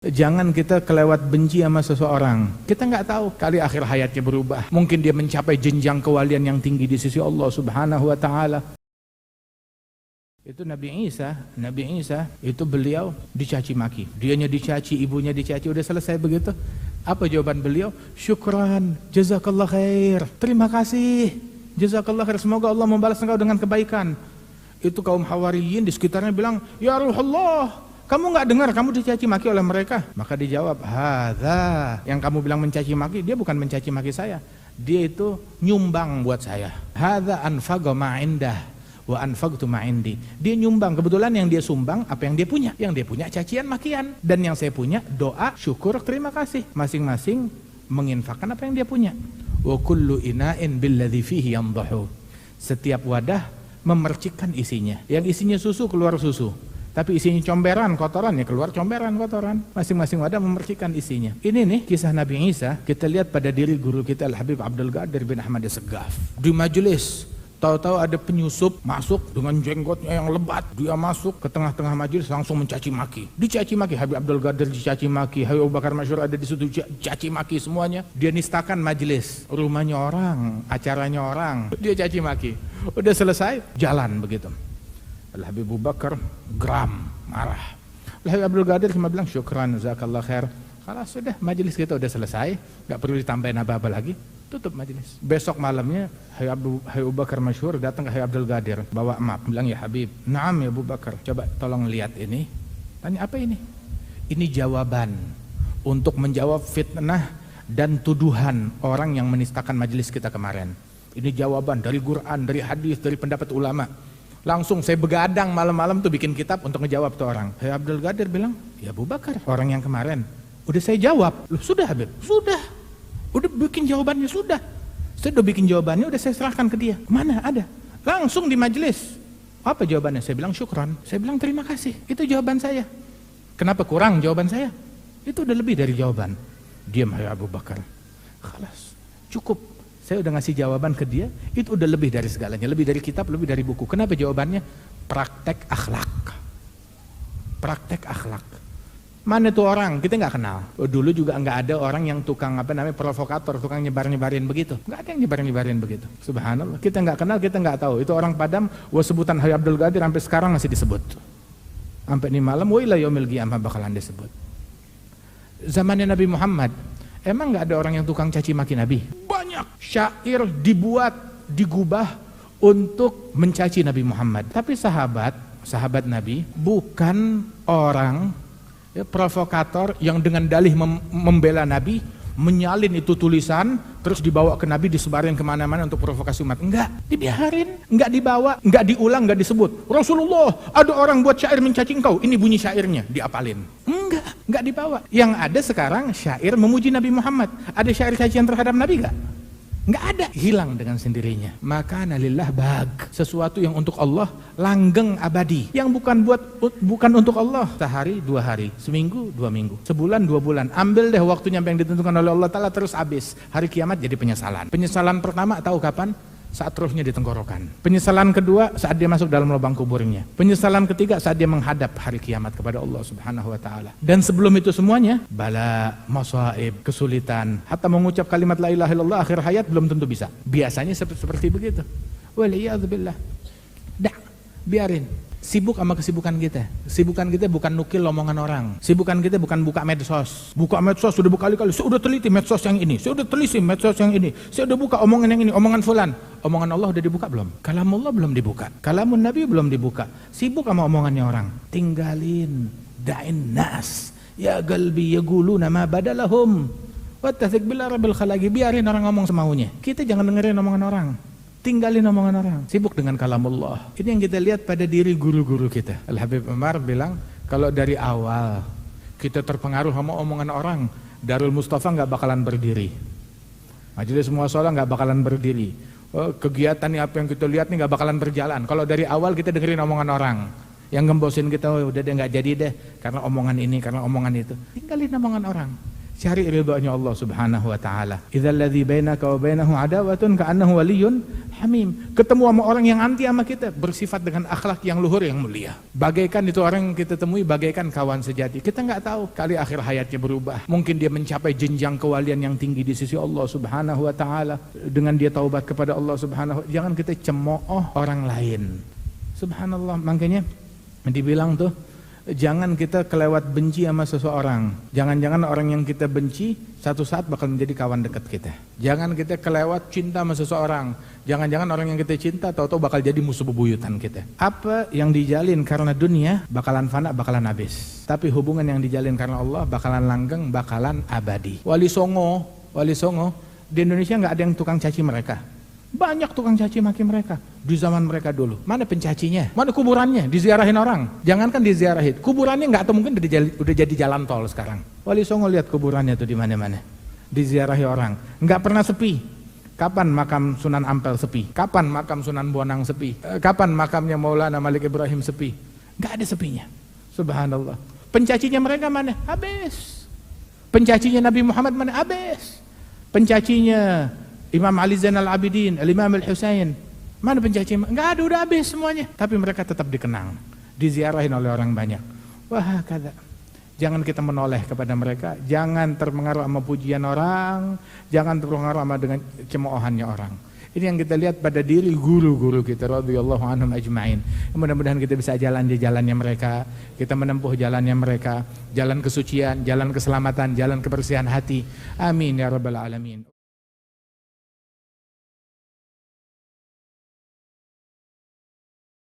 Jangan kita kelewat benci sama seseorang. Kita nggak tahu, kali akhir hayatnya berubah. Mungkin dia mencapai jenjang kewalian yang tinggi di sisi Allah Subhanahu wa Ta'ala. Itu Nabi Isa itu beliau dicaci maki. Dianya dicaci, ibunya dicaci, udah selesai begitu. Apa jawaban beliau? Syukran, jazakallah khair. Terima kasih, jazakallah khair. Semoga Allah membalas engkau dengan kebaikan. Itu kaum Hawariyin di sekitarnya bilang, ya Ruhullah, kamu nggak dengar kamu dicaci maki oleh mereka? Maka dijawab, hadza, yang kamu bilang mencaci maki, dia bukan mencaci maki saya. Dia itu nyumbang buat saya. Hadza anfaqa ma indah wa anfaqtu ma indi. Dia nyumbang, kebetulan yang dia sumbang apa yang dia punya. Yang dia punya cacian makian, dan yang saya punya doa, syukur, terima kasih. Masing-masing menginfakkan apa yang dia punya. Wa kullu ina'in billadzi fihi yandahu. Setiap wadah memercikkan isinya. Yang isinya susu keluar susu. Tapi isinya comberan, kotoran, ya keluar comberan, kotoran. Masing-masing wadah memercikan isinya. Ini nih kisah Nabi Isa, kita lihat pada diri guru kita Al-Habib Abdul Qadir bin Ahmad As-Saggaf. Di majelis, tahu-tahu ada penyusup masuk dengan jenggotnya yang lebat. Dia masuk ke tengah-tengah majelis langsung mencaci maki. Dicaci maki, Habib Abdul Qadir dicaci maki, Habib Abu Bakar Masyhur ada di situ caci maki semuanya. Dia nistakan majelis, rumahnya orang, acaranya orang. Dia caci maki. Udah selesai, jalan begitu. Al-Habib Abu Bakar geram, marah. Al-Habib Abdul Qadir cuma bilang syukran, jazakallah khair. Kalau sudah majelis kita udah selesai, nggak perlu ditambahin apa-apa lagi, tutup majelis. Besok malamnya Habib Abu Bakar Masyhur datang ke Habib Abdul Qadir, bawa map, bilang ya Habib, naam ya Abu Bakar, coba tolong lihat ini. Tanya apa ini? Ini jawaban untuk menjawab fitnah dan tuduhan orang yang menistakan majelis kita kemarin. Ini jawaban dari Quran, dari hadis, dari pendapat ulama. Langsung saya begadang malam-malam tuh bikin kitab untuk ngejawab tuh orang. Habib Abdul Qadir bilang, ya Abu Bakar, orang yang kemarin udah saya jawab. Loh sudah Habib, sudah. Udah bikin jawabannya, sudah. Saya udah bikin jawabannya, udah saya serahkan ke dia. Mana ada? Langsung di majelis. Apa jawabannya? Saya bilang syukran. Saya bilang terima kasih. Itu jawaban saya. Kenapa kurang jawaban saya? Itu udah lebih dari jawaban. Diam Habib Abu Bakar. Khalas, cukup. Saya udah ngasih jawaban ke dia, itu udah lebih dari segalanya, lebih dari kitab, lebih dari buku. Kenapa jawabannya? Praktek akhlak. Praktek akhlak. Mana tuh orang? Kita nggak kenal. Dulu juga nggak ada orang yang tukang provokator, tukang nyebar-nyebarin begitu. Nggak ada yang nyebar-nyebarin begitu. Subhanallah. Kita nggak kenal, kita nggak tahu. Itu orang Padam, sebutan Habib Abdul Qadir sampai sekarang masih disebut. Sampai ini malam, wa ila yaumil qiyamah bakalan disebut. Zamannya Nabi Muhammad, emang nggak ada orang yang tukang caci maki Nabi? Banyak syair dibuat, digubah untuk mencaci Nabi Muhammad. Tapi sahabat Nabi bukan orang provokator yang dengan dalih membela Nabi, menyalin itu tulisan, terus dibawa ke Nabi, disebarin kemana-mana untuk provokasi umat. Enggak, dibiarin, enggak dibawa, enggak diulang, enggak disebut. Rasulullah, ada orang buat syair mencaci engkau, ini bunyi syairnya, diapalin. Enggak dibawa. Yang ada sekarang syair memuji Nabi Muhammad. Ada syair cacian terhadap Nabi enggak? Enggak ada, hilang dengan sendirinya. Maka nalillah bag, sesuatu yang untuk Allah langgeng abadi, yang bukan untuk Allah sehari 2 hari, seminggu 2 minggu, sebulan 2 bulan. Ambil deh waktunya yang ditentukan oleh Allah Ta'ala, terus habis. Hari kiamat jadi penyesalan. Penyesalan pertama tahu kapan? Saat ruhnya di tenggorokan. Penyesalan kedua saat dia masuk dalam lubang kuburnya. Penyesalan ketiga saat dia menghadap hari kiamat kepada Allah Subhanahu wa Ta'ala. Dan sebelum itu semuanya, bala, masaib, kesulitan, hatta mengucap kalimat la ilaha illallah akhir hayat belum tentu bisa. Biasanya seperti begitu. Waliyadzubillah. Dah, biarin. Sibuk sama kesibukan kita. Kesibukan kita bukan nukil omongan orang. Sibukan kita bukan buka medsos. Buka medsos sudah berkali-kali. Saya udah teliti medsos yang ini. Saya udah teliti medsos yang ini. Saya udah buka omongan yang ini, omongan fulan. Omongan Allah udah dibuka belum? Kalam Allah belum dibuka. Kalamun Nabi belum dibuka. Sibuk sama omongannya orang. Tinggalin. Da'in nas. Ya galbi yaquluna ma badalahum. Wattathik billah rabbil khalaqi. Biarin orang ngomong semaunya. Kita jangan dengerin omongan orang. Tinggalin omongan orang, sibuk dengan kalamullah. Ini yang kita lihat pada diri guru-guru kita. Al-Habib Umar bilang, kalau dari awal kita terpengaruh sama omongan orang, Darul Mustafa nggak bakalan berdiri, majelis muassalah nggak bakalan berdiri, kegiatan nih apa yang kita lihat nih nggak bakalan berjalan. Kalau dari awal kita dengerin omongan orang, yang ngembosin kita, udah deh nggak jadi deh, karena omongan ini, karena omongan itu. Tinggalin omongan orang. Cari ridhonya Allah Subhanahu wa taala. Idzal ladzi bainaka wa bainahu adawatun ka'annahu waliyyun hamim. Ketemu sama orang yang anti sama kita, bersifat dengan akhlak yang luhur yang mulia. Bagaikan itu orang yang kita temui bagaikan kawan sejati. Kita nggak tahu kali akhir hayatnya berubah. Mungkin dia mencapai jenjang kewalian yang tinggi di sisi Allah Subhanahu wa taala dengan dia taubat kepada Allah Subhanahu. Jangan kita cemooh orang lain. Subhanallah, makanya dibilang tuh jangan kita kelewat benci sama seseorang. Jangan-jangan orang yang kita benci satu saat bakal menjadi kawan dekat kita. Jangan kita kelewat cinta sama seseorang. Jangan-jangan orang yang kita cinta tahu-tahu bakal jadi musuh bebuyutan kita. Apa yang dijalin karena dunia bakalan fana, bakalan habis. Tapi hubungan yang dijalin karena Allah bakalan langgeng, bakalan abadi. Wali Songo di Indonesia nggak ada yang tukang caci mereka. Banyak tukang caci maki mereka di zaman mereka dulu. Mana pencacinya? Mana kuburannya? Diziarahin orang. Jangankan diziarahin, kuburannya nggak, atau mungkin udah jadi jalan tol sekarang. Wali Songo lihat kuburannya tuh di mana-mana. Diziarahi orang, nggak pernah sepi. Kapan makam Sunan Ampel sepi? Kapan makam Sunan Bonang sepi? Kapan makamnya Maulana Malik Ibrahim sepi? Nggak ada sepinya. Subhanallah. Pencacinya mereka mana? Habis. Pencacinya Nabi Muhammad mana? Habis. Pencacinya Imam Ali Zainal Abidin, Imam Al-Husain, mana pencaci? Enggak ada, udah habis semuanya. Tapi mereka tetap dikenang, diziarahin oleh orang banyak. Wah, kata. Jangan kita menoleh kepada mereka, jangan terpengaruh sama pujian orang, jangan terpengaruh sama dengan cemoohannya orang. Ini yang kita lihat pada diri guru-guru kita radhiyallahu anhum ajma'in. Mudah-mudahan kita bisa jalan di jalannya mereka, kita menempuh jalannya mereka, jalan kesucian, jalan keselamatan, jalan kebersihan hati. Amin ya rabbal alamin.